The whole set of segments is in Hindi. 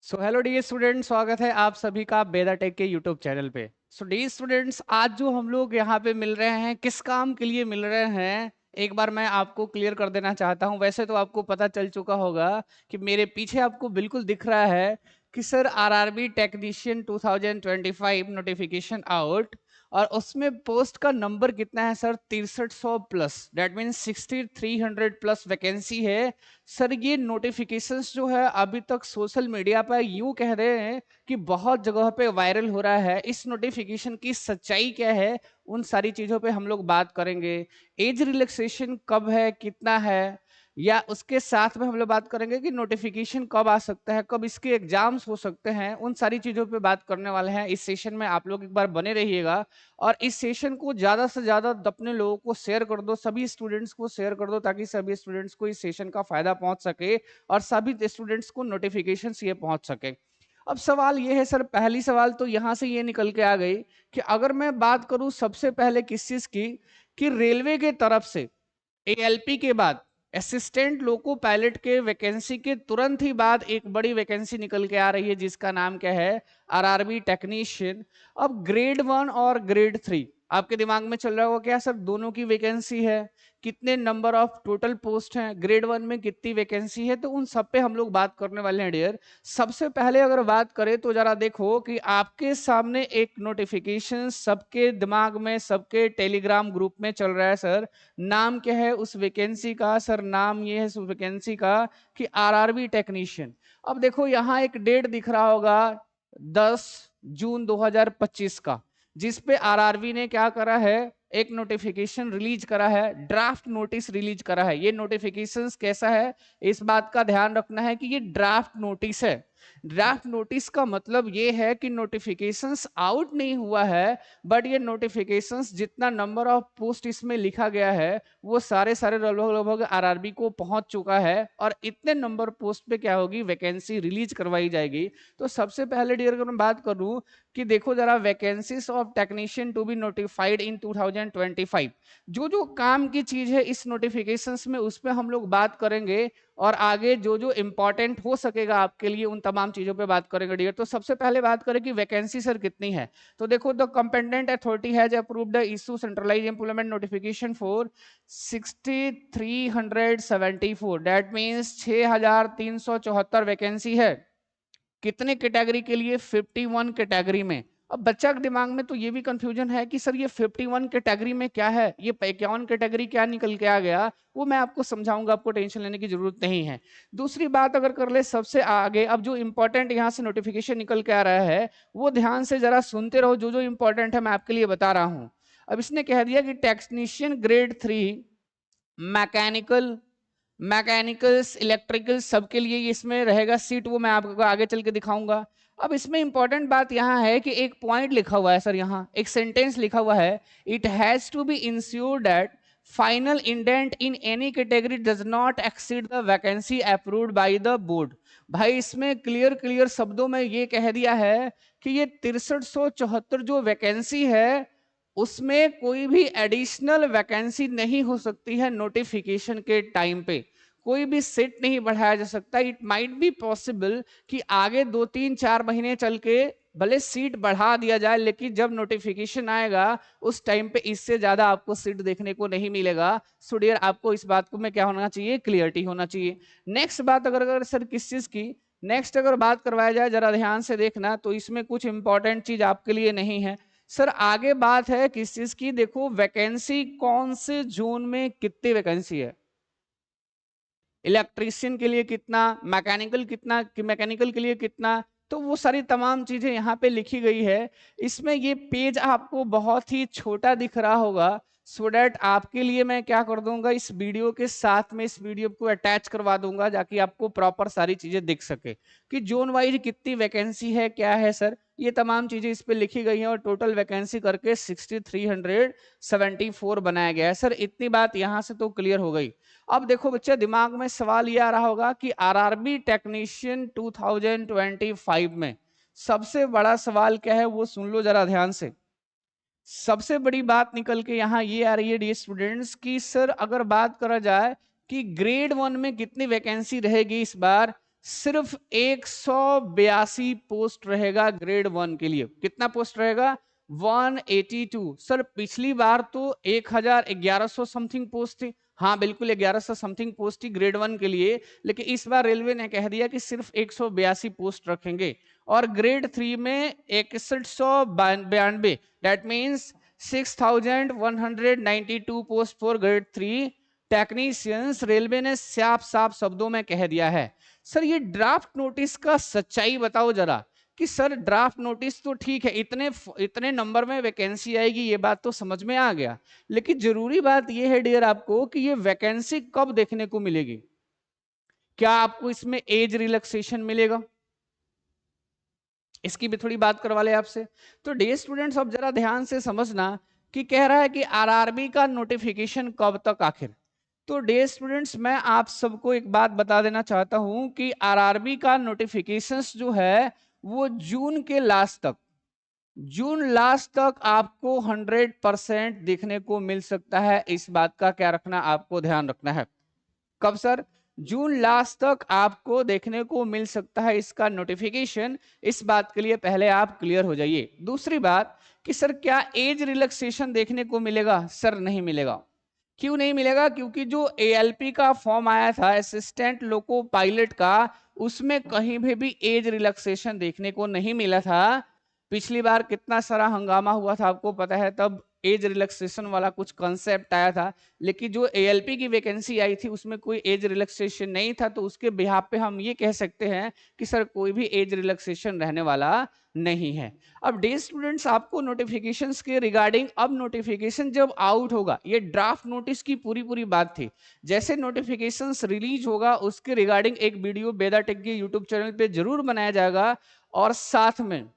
सो हेलो डियर स्टूडेंट, स्वागत है आप सभी का बेदा टेक के यूट्यूब चैनल पे। सो डियर स्टूडेंट्स, आज जो हम लोग यहाँ पे मिल रहे हैं, किस काम के लिए मिल रहे हैं, एक बार मैं आपको क्लियर कर देना चाहता हूँ। वैसे तो आपको पता चल चुका होगा कि मेरे पीछे आपको बिल्कुल दिख रहा है कि sir RRB technician 2025 notification out, और उसमें पोस्ट का नंबर कितना है sir? 6300 plus, that means 6300 plus vacancy है। सर ये नोटिफिकेशंस जो है अभी तक सोशल मीडिया पर यूं कह रहे हैं कि बहुत जगह पे वायरल हो रहा है। इस नोटिफिकेशन की सच्चाई क्या है, उन सारी चीजों पे हम लोग बात करेंगे। एज रिलैक्सेशन कब है, कितना है, या उसके साथ में हम लोग बात करेंगे कि नोटिफिकेशन कब आ सकता है, कब इसके एग्जाम्स हो सकते हैं। उन सारी चीजों पे बात करने वाले हैं इस सेशन में। आप लोग एक बार बने रहिएगा और इस सेशन को ज्यादा से ज्यादा अपने लोगों को शेयर कर दो, सभी स्टूडेंट्स को शेयर कर दो, ताकि सभी स्टूडेंट्स को इस सेशन का फायदा पहुंच सके और सभी स्टूडेंट्स को नोटिफिकेशन ये पहुंच सके। अब सवाल ये है सर, पहली सवाल तो यहां से ये निकल के आ गई कि अगर मैं बात करूं सबसे पहले किस चीज की, कि रेलवे के तरफ से एएलपी के बाद असिस्टेंट लोको पायलट के वैकेंसी के तुरंत ही बाद एक बड़ी वैकेंसी निकल के आ रही है जिसका नाम क्या है? RRB technician. अब ग्रेड 1 और ग्रेड 3 आपके दिमाग में चल रहा होगा क्या सर? दोनों की वैकेंसी है, कितने नंबर ऑफ टोटल पोस्ट हैं, ग्रेड 1 में कितनी वैकेंसी है, तो उन सब पे हम लोग बात करने वाले हैं डियर। सबसे पहले अगर बात करें तो जरा देखो कि आपके सामने एक नोटिफिकेशन सबके दिमाग में, सबके टेलीग्राम ग्रुप में चल रहा है सर। नाम क्या है उस वैकेंसी का? सर नाम ये है उस वैकेंसी का कि आरआरबी टेक्नीशियन। अब देखो यहाँ एक डेट दिख रहा होगा 10 जून 2025 का, जिस पे आरआरबी ने क्या करा है, एक नोटिफिकेशन रिलीज करा है, ड्राफ्ट नोटिस रिलीज करा है। ये नोटिफिकेशन कैसा है, इस बात का ध्यान रखना है कि ये ड्राफ्ट नोटिस है। ड्राफ्ट नोटिस का मतलब ये है कि नोटिफिकेशंस आउट नहीं हुआ है, बट ये नोटिफिकेशंस जितना नंबर ऑफ पोस्ट इसमें लिखा गया है वो सारे सारे लगभग लगभग आरआरबी को पहुंच चुका है, और इतने नंबर पोस्ट पे क्या होगी, वैकेंसी रिलीज करवाई जाएगी। तो सबसे पहले डियर अगर मैं बात करूं कि देखो जरा, vacancies of technician to be notified in 2025, जो जो काम की चीज है इस नोटिफिकेशंस में उस पर हम लोग बात करेंगे, और आगे जो जो इंपॉर्टेंट हो सकेगा आपके लिए उन तमाम चीजों पे बात करेंगे डियर। तो सबसे पहले बात करें कि वैकेंसी सर कितनी है। तो देखो, the competent authority has approved the issue centralize employment notification for 6374, that means 6374 vacancy है। कितने कैटेगरी के लिए? 51 कैटेगरी में। अब बच्चा के दिमाग में तो ये भी कंफ्यूजन है कि सर ये 51 कैटेगरी में क्या है, ये 51 कैटेगरी क्या निकल के आ गया, वो मैं आपको समझाऊंगा, आपको टेंशन लेने की जरूरत नहीं है। दूसरी बात अगर कर ले सबसे आगे, अब जो इंपॉर्टेंट यहाँ से नोटिफिकेशन निकल के आ रहा है वो ध्यान से जरा सुनते रहो, जो जो इंपॉर्टेंट है मैं आपके लिए बता रहा हूँ। अब इसने कह दिया कि technician grade 3 mechanical, mechanicals, electrical, सबके लिए इसमें रहेगा सीट, वो मैं आपको आगे चल के दिखाऊंगा। अब इसमें इंपॉर्टेंट बात यहाँ है कि एक पॉइंट लिखा हुआ है सर, यहाँ एक सेंटेंस लिखा हुआ है, it has to be ensured that final indent in any category does not exceed the vacancy approved by the board. भाई इसमें क्लियर क्लियर शब्दों में ये कह दिया है कि ये 6374 जो वैकेंसी है उसमें कोई भी एडिशनल वैकेंसी नहीं हो सकती है। नोटिफिकेशन के टाइम पे कोई भी सीट नहीं बढ़ाया जा सकता। इट माइट बी पॉसिबल कि आगे 2-3-4 महीने चल के भले सीट बढ़ा दिया जाए, लेकिन जब नोटिफिकेशन आएगा उस टाइम पे इससे ज्यादा आपको सीट देखने को नहीं मिलेगा। सो डियर, आपको इस बात को में क्या होना चाहिए, क्लियरिटी होना चाहिए। नेक्स्ट बात अगर सर किस चीज की, नेक्स्ट अगर बात करवाया जाए, जरा ध्यान से देखना, तो इसमें कुछ इंपॉर्टेंट चीज आपके लिए नहीं है सर। आगे बात है किस चीज की, देखो वैकेंसी कौन से जोन में कितनी वैकेंसी है, इलेक्ट्रीशियन के लिए कितना, मैकेनिकल कितना, मैकेनिकल के लिए कितना, तो वो सारी तमाम चीजें यहाँ पे लिखी गई है। इसमें ये पेज आपको बहुत ही छोटा दिख रहा होगा, सो डैट आपके लिए मैं क्या कर दूंगा, इस वीडियो के साथ में इस वीडियो को अटैच करवा दूंगा ताकि आपको प्रॉपर सारी चीजें दिख सके कि जोन वाइज कितनी वैकेंसी है, क्या है सर, ये तमाम चीजें इस पे लिखी गई हैं। और टोटल वैकेंसी करके 6374 बनाया गया है सर। इतनी बात यहाँ से तो क्लियर हो गई। अब देखो बच्चे, दिमाग में सवाल ये आ रहा होगा कि आरआरबी टेक्नीशियन 2025 में सबसे बड़ा सवाल क्या है, वो सुन लो जरा ध्यान से। सबसे बड़ी बात निकल के यहाँ ये आ रही है डियर स्टूडेंट्स की सर, अगर बात करा जाए कि ग्रेड 1 में कितनी वैकेंसी रहेगी इस बार, सिर्फ 182 पोस्ट रहेगा ग्रेड 1 के लिए। कितना पोस्ट रहेगा? 182। सर पिछली बार तो 1100 समथिंग पोस्ट थी। हाँ बिल्कुल 1100 समथिंग पोस्ट थी ग्रेड 1 के लिए, लेकिन इस बार रेलवे ने कह दिया कि सिर्फ 182 पोस्ट रखेंगे। और ग्रेड 3 में 6192, that means 6192 post for grade 3 technicians railway ने साफ साफ शब्दों में कह दिया है। सर ये ड्राफ्ट नोटिस का सच्चाई बताओ जरा, कि सर ड्राफ्ट नोटिस तो ठीक है, इतने नंबर में वैकेंसी आएगी, ये बात तो समझ में आ गया, लेकिन जरूरी बात ये है डियर आपको कि ये वैकेंसी कब देखने को मिलेगी। क्या आपको इसमें एज रिलैक्सेशन मिलेगा? इसकी भी थोड़ी बात करवा ले आपसे। तो डियर स्टूडेंट्स अब जरा ध्यान से समझना कि कह रहा है कि आरआरबी का नोटिफिकेशन कब तक आखिर। तो डियर स्टूडेंट्स मैं आप सबको एक बात बता देना चाहता हूं कि आरआरबी का नोटिफिकेशंस जो है वो जून लास्ट तक आपको 100% देखने को मिल सकता है। इस बात का क्या रखना, आपको ध्यान रखना है। कब सर? जून लास्ट तक आपको देखने को मिल सकता है इसका नोटिफिकेशन। इस बात के लिए पहले आप क्लियर हो जाइए। दूसरी बात कि सर क्या एज रिलैक्सेशन देखने को मिलेगा? सर नहीं मिलेगा। क्यों नहीं मिलेगा? क्योंकि जो एएलपी का फॉर्म आया था असिस्टेंट लोको पायलट का, उसमें कहीं भी एज रिलैक्सेशन देखने को नहीं मिला था। पिछली बार कितना सारा हंगामा हुआ था आपको पता है, तब एज रिलैक्सेशन वाला कुछ कॉन्सेप्ट आया था, लेकिन जो एएलपी की वैकेंसी आई थी उसमें कोई एज रिलैक्सेशन नहीं था। तो उसके बिहाफ पे हम ये कह सकते हैं कि सर कोई भी एज रिलैक्सेशन रहने वाला नहीं है। अब डे स्टूडेंट्स आपको नोटिफिकेशंस के रिगार्डिंग, अब नोटिफिकेशन जब आउट होगा, ये ड्राफ्ट नोटिस की पूरी बात थी, जैसे नोटिफिकेशंस रिलीज होगा उसके रिगार्डिंग एक वीडियो बेदा टेक के यूट्यूब चैनल पे जरूर बनाया जाएगा। और साथ में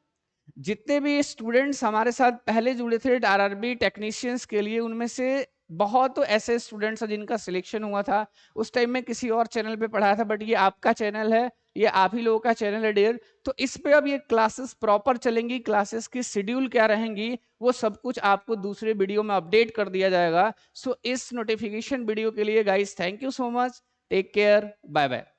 जितने भी स्टूडेंट्स हमारे साथ पहले जुड़े थे आरआरबी टेक्नीशियंस के लिए, उनमें से बहुत तो ऐसे स्टूडेंट्स हैं जिनका सिलेक्शन हुआ था। उस टाइम में किसी और चैनल पे पढ़ाया था, बट ये आपका चैनल है, ये आप ही लोगों का चैनल है डियर। तो इस पे अब ये क्लासेस प्रॉपर चलेंगी, क्लासेस की शेड्यूल क्या रहेंगी वो सब कुछ आपको दूसरे वीडियो में अपडेट कर दिया जाएगा। सो इस नोटिफिकेशन वीडियो के लिए guys thank you so much, take care, bye bye.